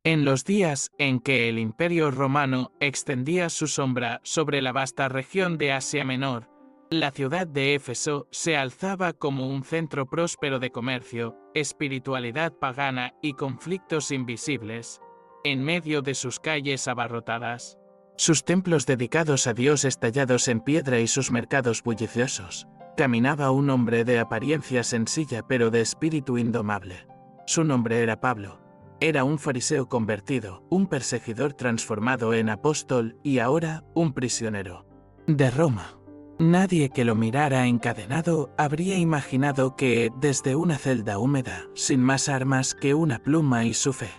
En los días en que el Imperio Romano extendía su sombra sobre la vasta región de Asia Menor, la ciudad de Éfeso se alzaba como un centro próspero de comercio, espiritualidad pagana y conflictos invisibles, en medio de sus calles abarrotadas, sus templos dedicados a Dios estallados en piedra y sus mercados bulliciosos. Caminaba un hombre de apariencia sencilla pero de espíritu indomable. Su nombre era Pablo. Era un fariseo convertido, un perseguidor transformado en apóstol y ahora un prisionero de Roma. Nadie que lo mirara encadenado habría imaginado que, desde una celda húmeda, sin más armas que una pluma y su fe,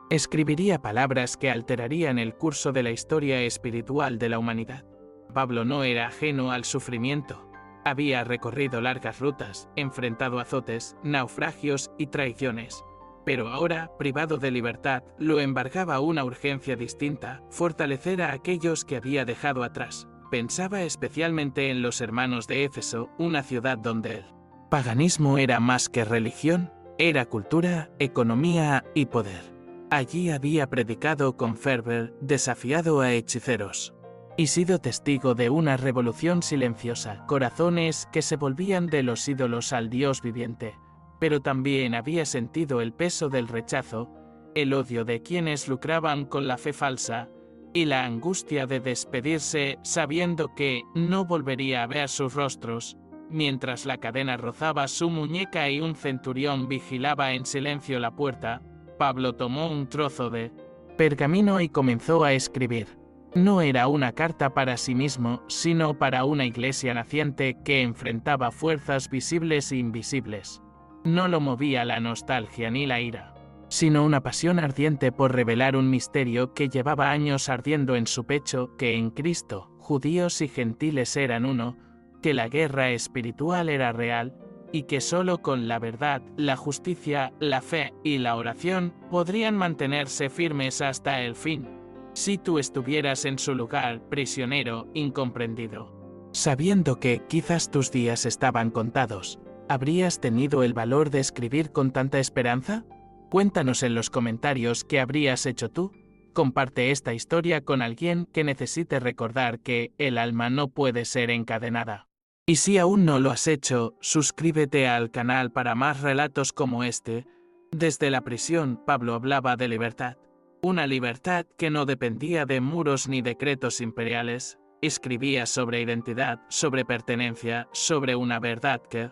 escribiría palabras que alterarían el curso de la historia espiritual de la humanidad. Pablo no era ajeno al sufrimiento. Había recorrido largas rutas, enfrentado azotes, naufragios y traiciones. Pero ahora, privado de libertad, lo embargaba una urgencia distinta: fortalecer a aquellos que había dejado atrás. Pensaba especialmente en los hermanos de Éfeso, una ciudad donde el paganismo era más que religión, era cultura, economía y poder. Allí había predicado con fervor, desafiado a hechiceros y sido testigo de una revolución silenciosa, corazones que se volvían de los ídolos al Dios viviente. Pero también había sentido el peso del rechazo, el odio de quienes lucraban con la fe falsa, y la angustia de despedirse sabiendo que no volvería a ver sus rostros. Mientras la cadena rozaba su muñeca y un centurión vigilaba en silencio la puerta, Pablo tomó un trozo de pergamino y comenzó a escribir. No era una carta para sí mismo, sino para una iglesia naciente que enfrentaba fuerzas visibles e invisibles. No lo movía la nostalgia ni la ira, sino una pasión ardiente por revelar un misterio que llevaba años ardiendo en su pecho: que en Cristo judíos y gentiles eran uno, que la guerra espiritual era real, y que solo con la verdad, la justicia, la fe y la oración podrían mantenerse firmes hasta el fin. Si tú estuvieras en su lugar, prisionero, incomprendido, sabiendo que quizás tus días estaban contados, ¿habrías tenido el valor de escribir con tanta esperanza? Cuéntanos en los comentarios qué habrías hecho tú. Comparte esta historia con alguien que necesite recordar que el alma no puede ser encadenada. Y si aún no lo has hecho, suscríbete al canal para más relatos como este. Desde la prisión, Pablo hablaba de libertad. Una libertad que no dependía de muros ni decretos imperiales. Escribía sobre identidad, sobre pertenencia, sobre una verdad que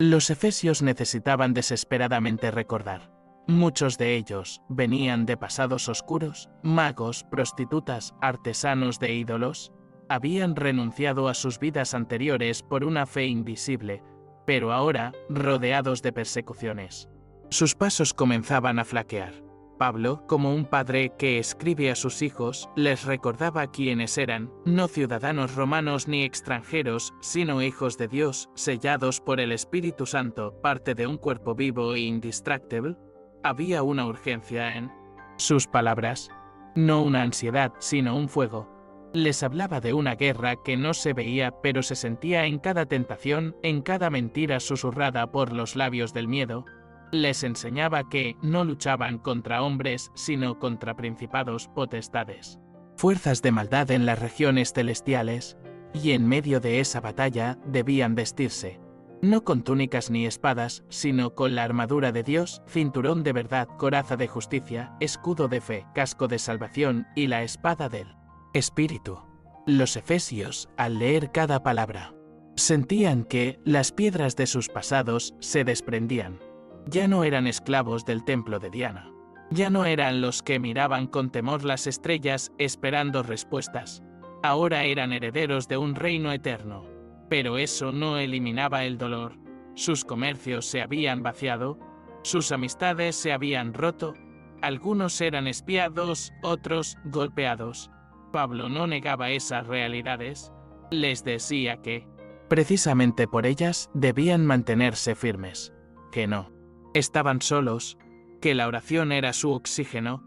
los efesios necesitaban desesperadamente recordar. Muchos de ellos venían de pasados oscuros, magos, prostitutas, artesanos de ídolos. Habían renunciado a sus vidas anteriores por una fe invisible, pero ahora, rodeados de persecuciones, sus pasos comenzaban a flaquear. Pablo, como un padre que escribe a sus hijos, les recordaba quiénes eran: no ciudadanos romanos ni extranjeros, sino hijos de Dios, sellados por el Espíritu Santo, parte de un cuerpo vivo e indistractible. Había una urgencia en sus palabras, no una ansiedad, sino un fuego. Les hablaba de una guerra que no se veía pero se sentía en cada tentación, en cada mentira susurrada por los labios del miedo. Les enseñaba que no luchaban contra hombres, sino contra principados, potestades, fuerzas de maldad en las regiones celestiales, y en medio de esa batalla debían vestirse, no con túnicas ni espadas, sino con la armadura de Dios, cinturón de verdad, coraza de justicia, escudo de fe, casco de salvación y la espada del Espíritu. Los efesios, al leer cada palabra, sentían que las piedras de sus pasados se desprendían. Ya no eran esclavos del templo de Diana. Ya no eran los que miraban con temor las estrellas esperando respuestas. Ahora eran herederos de un reino eterno. Pero eso no eliminaba el dolor. Sus comercios se habían vaciado, sus amistades se habían roto, algunos eran espiados, otros golpeados. Pablo no negaba esas realidades, les decía que, precisamente por ellas, debían mantenerse firmes, que no estaban solos, que la oración era su oxígeno,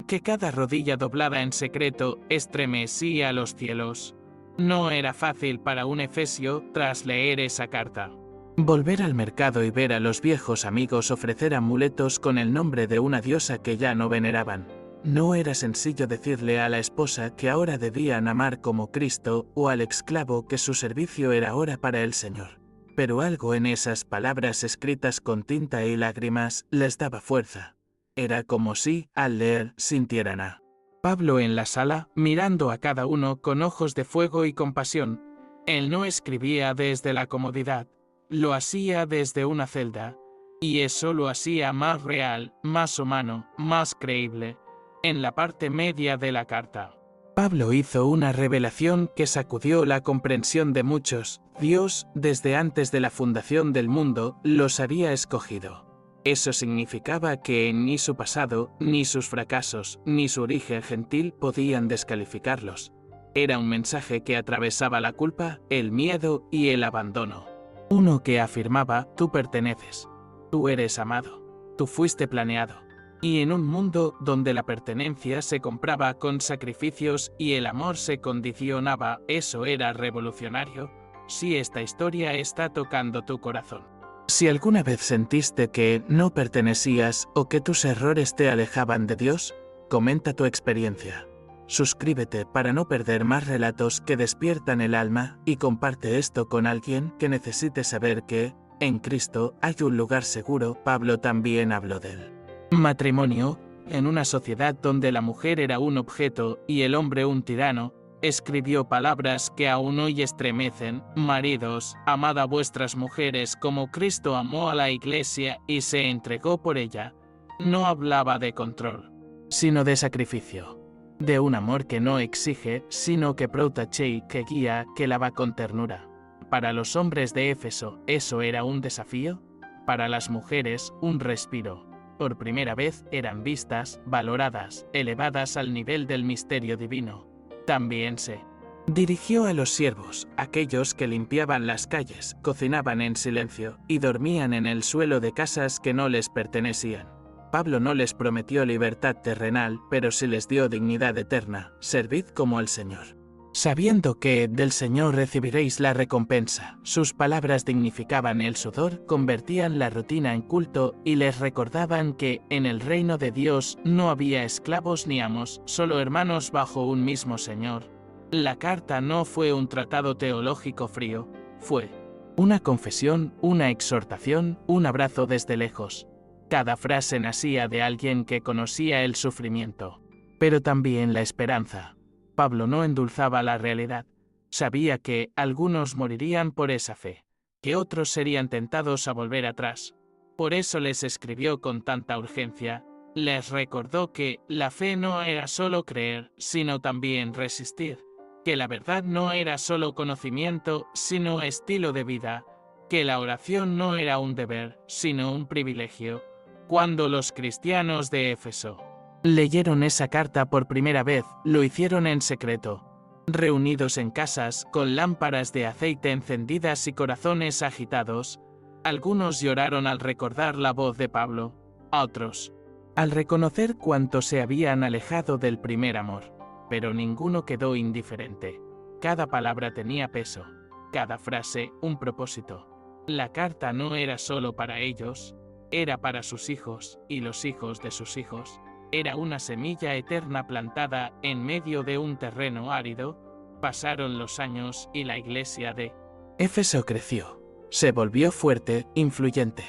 que cada rodilla doblada en secreto estremecía los cielos. No era fácil para un efesio, tras leer esa carta, volver al mercado y ver a los viejos amigos ofrecer amuletos con el nombre de una diosa que ya no veneraban. No era sencillo decirle a la esposa que ahora debían amar como Cristo o al esclavo que su servicio era ahora para el Señor. Pero algo en esas palabras escritas con tinta y lágrimas les daba fuerza. Era como si, al leer, sintieran a Pablo en la sala, mirando a cada uno con ojos de fuego y compasión. Él no escribía desde la comodidad, lo hacía desde una celda, y eso lo hacía más real, más humano, más creíble. En la parte media de la carta, Pablo hizo una revelación que sacudió la comprensión de muchos. Dios, desde antes de la fundación del mundo, los había escogido. Eso significaba que ni su pasado, ni sus fracasos, ni su origen gentil podían descalificarlos. Era un mensaje que atravesaba la culpa, el miedo y el abandono. Uno que afirmaba: tú perteneces, tú eres amado, tú fuiste planeado. Y en un mundo donde la pertenencia se compraba con sacrificios y el amor se condicionaba, eso era revolucionario. Si esta historia está tocando tu corazón, si alguna vez sentiste que no pertenecías o que tus errores te alejaban de Dios, comenta tu experiencia. Suscríbete para no perder más relatos que despiertan el alma y comparte esto con alguien que necesite saber que, en Cristo, hay un lugar seguro. Pablo también habló del matrimonio. En una sociedad donde la mujer era un objeto y el hombre un tirano, escribió palabras que aún hoy estremecen: maridos, amad a vuestras mujeres como Cristo amó a la Iglesia y se entregó por ella. No hablaba de control, sino de sacrificio. De un amor que no exige, sino que protege y que guía, que lava con ternura. Para los hombres de Éfeso, ¿eso era un desafío? Para las mujeres, un respiro. Por primera vez eran vistas, valoradas, elevadas al nivel del misterio divino. También se dirigió a los siervos, aquellos que limpiaban las calles, cocinaban en silencio y dormían en el suelo de casas que no les pertenecían. Pablo no les prometió libertad terrenal, pero sí les dio dignidad eterna: servid como al Señor, sabiendo que del Señor recibiréis la recompensa. Sus palabras dignificaban el sudor, convertían la rutina en culto y les recordaban que en el reino de Dios no había esclavos ni amos, solo hermanos bajo un mismo Señor. La carta no fue un tratado teológico frío, fue una confesión, una exhortación, un abrazo desde lejos. Cada frase nacía de alguien que conocía el sufrimiento, pero también la esperanza. Pablo no endulzaba la realidad. Sabía que algunos morirían por esa fe, que otros serían tentados a volver atrás. Por eso les escribió con tanta urgencia. Les recordó que la fe no era solo creer, sino también resistir, que la verdad no era solo conocimiento, sino estilo de vida, que la oración no era un deber, sino un privilegio. Cuando los cristianos de Éfeso leyeron esa carta por primera vez, lo hicieron en secreto, reunidos en casas, con lámparas de aceite encendidas y corazones agitados. Algunos lloraron al recordar la voz de Pablo, otros al reconocer cuánto se habían alejado del primer amor, pero ninguno quedó indiferente. Cada palabra tenía peso, cada frase un propósito. La carta no era solo para ellos, era para sus hijos y los hijos de sus hijos. Era una semilla eterna plantada en medio de un terreno árido. Pasaron los años y la iglesia de Éfeso creció. Se volvió fuerte, influyente.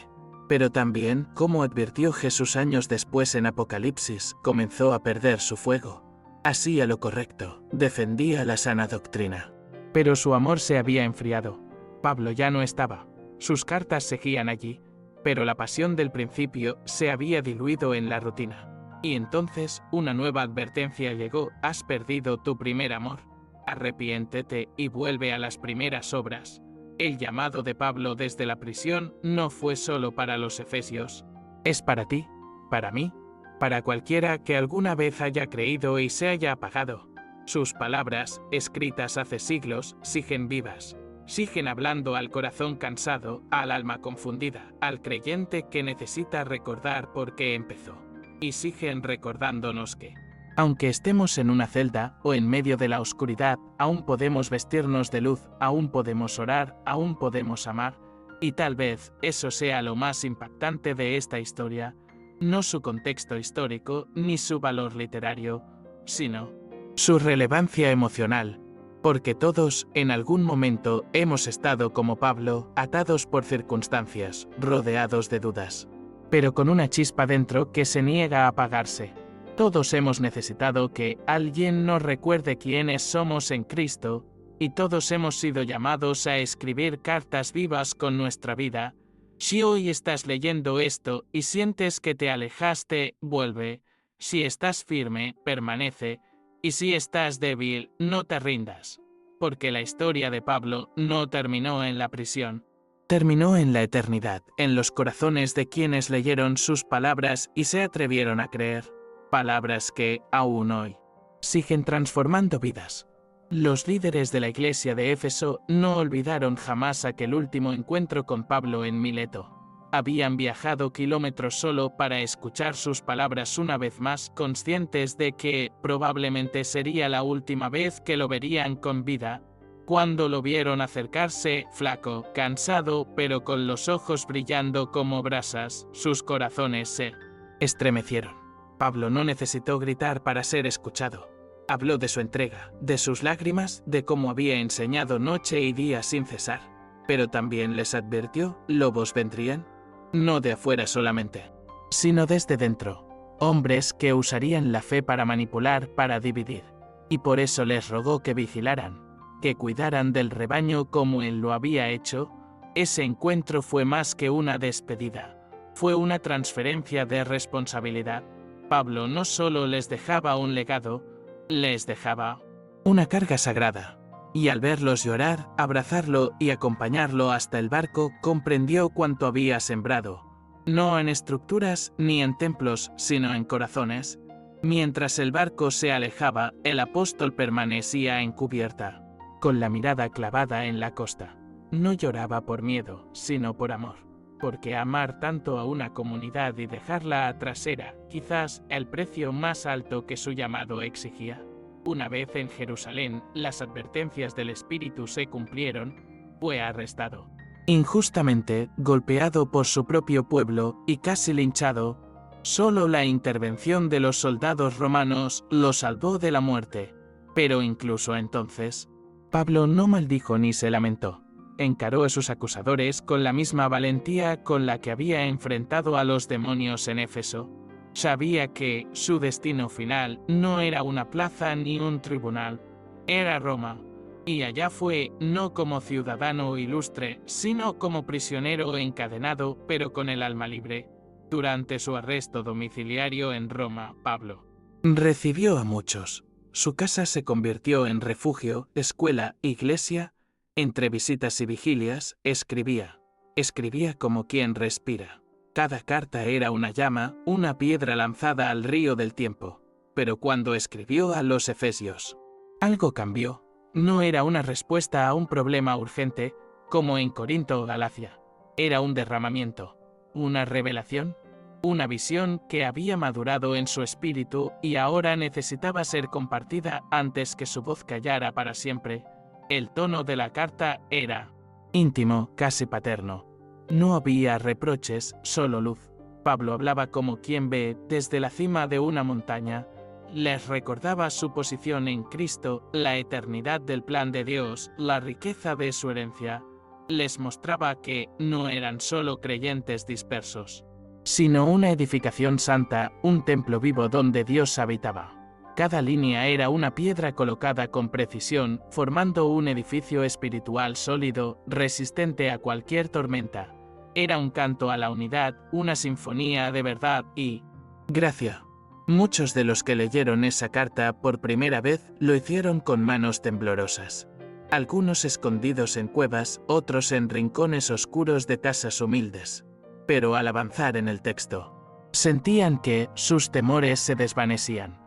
Pero también, como advirtió Jesús años después en Apocalipsis, comenzó a perder su fuego. Hacía lo correcto, defendía la sana doctrina. Pero su amor se había enfriado. Pablo ya no estaba. Sus cartas seguían allí, pero la pasión del principio se había diluido en la rutina. Y entonces una nueva advertencia llegó: has perdido tu primer amor. Arrepiéntete y vuelve a las primeras obras. El llamado de Pablo desde la prisión no fue solo para los efesios. Es para ti, para mí, para cualquiera que alguna vez haya creído y se haya apagado. Sus palabras, escritas hace siglos, siguen vivas. Siguen hablando al corazón cansado, al alma confundida, al creyente que necesita recordar por qué empezó. Y siguen recordándonos que, aunque estemos en una celda o en medio de la oscuridad, aún podemos vestirnos de luz, aún podemos orar, aún podemos amar. Y tal vez eso sea lo más impactante de esta historia. no su contexto histórico ni su valor literario, sino su relevancia emocional, porque todos, en algún momento, hemos estado como Pablo, atados por circunstancias, rodeados de dudas, pero con una chispa dentro que se niega a apagarse. Todos hemos necesitado que alguien nos recuerde quiénes somos en Cristo, y todos hemos sido llamados a escribir cartas vivas con nuestra vida. Si hoy estás leyendo esto y sientes que te alejaste, vuelve. Si estás firme, permanece. Y si estás débil, no te rindas. Porque la historia de Pablo no terminó en la prisión. Terminó en la eternidad, en los corazones de quienes leyeron sus palabras y se atrevieron a creer. Palabras que, aún hoy, siguen transformando vidas. Los líderes de la iglesia de Éfeso no olvidaron jamás aquel último encuentro con Pablo en Mileto. Habían viajado kilómetros solo para escuchar sus palabras una vez más, conscientes de que probablemente sería la última vez que lo verían con vida. Cuando lo vieron acercarse, flaco, cansado, pero con los ojos brillando como brasas, sus corazones se estremecieron. Pablo no necesitó gritar para ser escuchado. Habló de su entrega, de sus lágrimas, de cómo había enseñado noche y día sin cesar. Pero también les advirtió, lobos vendrían, no de afuera solamente, sino desde dentro, hombres que usarían la fe para manipular, para dividir. Y por eso les rogó que vigilaran, que cuidaran del rebaño como él lo había hecho. Ese encuentro fue más que una despedida, fue una transferencia de responsabilidad. Pablo no solo les dejaba un legado, les dejaba una carga sagrada. Y al verlos llorar, abrazarlo y acompañarlo hasta el barco, comprendió cuánto había sembrado, no en estructuras ni en templos, sino en corazones. Mientras el barco se alejaba, el apóstol permanecía en cubierta, con la mirada clavada en la costa. No lloraba por miedo, sino por amor, porque amar tanto a una comunidad y dejarla atrás era, quizás, el precio más alto que su llamado exigía. Una vez en Jerusalén, las advertencias del Espíritu se cumplieron. Fue arrestado, injustamente, golpeado por su propio pueblo y casi linchado. Solo la intervención de los soldados romanos lo salvó de la muerte. Pero incluso entonces, Pablo no maldijo ni se lamentó. Encaró a sus acusadores con la misma valentía con la que había enfrentado a los demonios en Éfeso. Sabía que su destino final no era una plaza ni un tribunal, era Roma, y allá fue no como ciudadano ilustre, sino como prisionero encadenado, pero con el alma libre. Durante su arresto domiciliario en Roma, Pablo recibió a muchos. Su casa se convirtió en refugio, escuela, iglesia. Entre visitas y vigilias, escribía como quien respira. Cada carta era una llama, una piedra lanzada al río del tiempo. Pero cuando escribió a los efesios, algo cambió. No era una respuesta a un problema urgente, como en Corinto o Galacia. Era un derramamiento, una revelación, una visión que había madurado en su espíritu y ahora necesitaba ser compartida antes que su voz callara para siempre. El tono de la carta era íntimo, casi paterno. No había reproches, solo luz. Pablo hablaba como quien ve desde la cima de una montaña. Les recordaba su posición en Cristo, la eternidad del plan de Dios, la riqueza de su herencia. Les mostraba que no eran solo creyentes dispersos, sino una edificación santa, un templo vivo donde Dios habitaba. Cada línea era una piedra colocada con precisión, formando un edificio espiritual sólido, resistente a cualquier tormenta. Era un canto a la unidad, una sinfonía de verdad y gracia. Muchos de los que leyeron esa carta por primera vez lo hicieron con manos temblorosas. Algunos escondidos en cuevas, otros en rincones oscuros de casas humildes. Pero al avanzar en el texto, sentían que sus temores se desvanecían.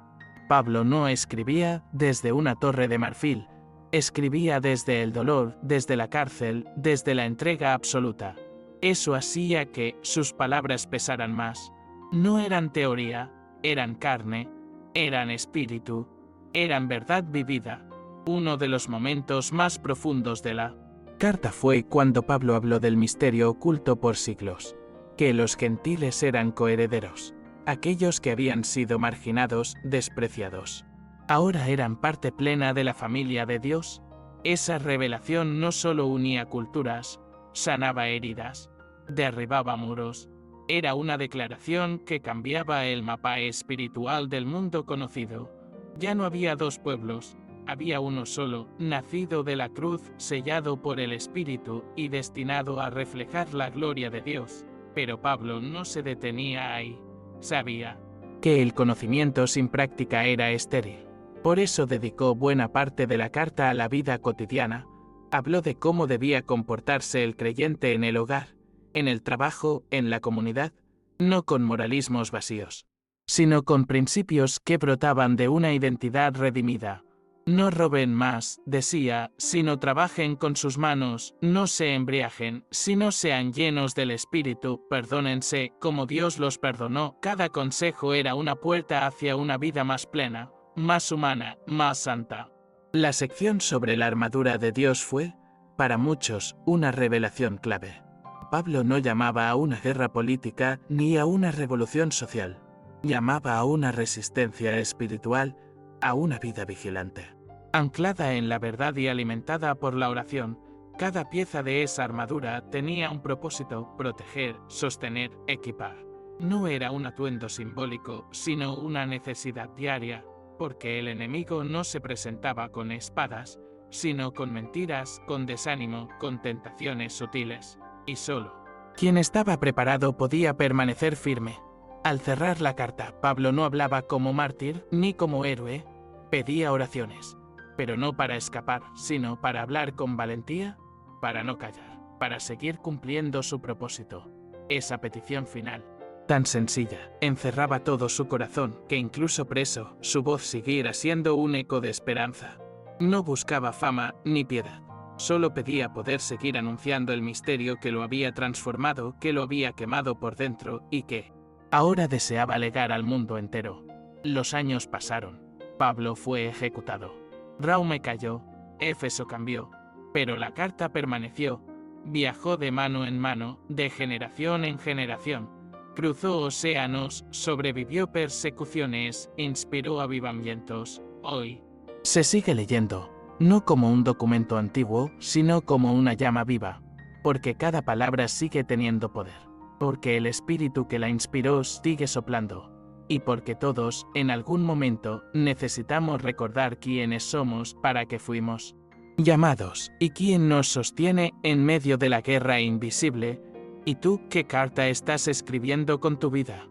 Pablo no escribía desde una torre de marfil, escribía desde el dolor, desde la cárcel, desde la entrega absoluta. Eso hacía que sus palabras pesaran más. No eran teoría, eran carne, eran espíritu, eran verdad vivida. Uno de los momentos más profundos de la carta fue cuando Pablo habló del misterio oculto por siglos, que los gentiles eran coherederos, Aquellos que habían sido marginados, despreciados, ahora eran parte plena de la familia de Dios. Esa revelación no solo unía culturas, sanaba heridas, derribaba muros. Era una declaración que cambiaba el mapa espiritual del mundo conocido. Ya no había dos pueblos, había uno solo, nacido de la cruz, sellado por el Espíritu y destinado a reflejar la gloria de Dios. Pero Pablo no se detenía ahí. Sabía que el conocimiento sin práctica era estéril. Por eso dedicó buena parte de la carta a la vida cotidiana. Habló de cómo debía comportarse el creyente en el hogar, en el trabajo, en la comunidad, no con moralismos vacíos, sino con principios que brotaban de una identidad redimida. No roben más, decía, sino trabajen con sus manos, no se embriagen, sino sean llenos del Espíritu, perdónense, como Dios los perdonó. Cada consejo era una puerta hacia una vida más plena, más humana, más santa. La sección sobre la armadura de Dios fue, para muchos, una revelación clave. Pablo no llamaba a una guerra política ni a una revolución social. Llamaba a una resistencia espiritual, a una vida vigilante. Anclada en la verdad y alimentada por la oración, cada pieza de esa armadura tenía un propósito: proteger, sostener, equipar. No era un atuendo simbólico, sino una necesidad diaria, porque el enemigo no se presentaba con espadas, sino con mentiras, con desánimo, con tentaciones sutiles. Y solo quien estaba preparado podía permanecer firme. Al cerrar la carta, Pablo no hablaba como mártir ni como héroe. Pedía oraciones, pero no para escapar, sino para hablar con valentía, para no callar, para seguir cumpliendo su propósito. Esa petición final, tan sencilla, encerraba todo su corazón, que incluso preso, su voz siguiera siendo un eco de esperanza. No buscaba fama ni piedad. Solo pedía poder seguir anunciando el misterio que lo había transformado, que lo había quemado por dentro y que ahora deseaba legar al mundo entero. Los años pasaron. Pablo fue ejecutado. Raume cayó. Éfeso cambió. Pero la carta permaneció. Viajó de mano en mano, de generación en generación. Cruzó océanos, sobrevivió persecuciones, inspiró avivamientos. Hoy se sigue leyendo. No como un documento antiguo, sino como una llama viva, porque cada palabra sigue teniendo poder, porque el espíritu que la inspiró sigue soplando, y porque todos, en algún momento, necesitamos recordar quiénes somos, para qué fuimos llamados, y quién nos sostiene en medio de la guerra invisible. ¿Y tú qué carta estás escribiendo con tu vida?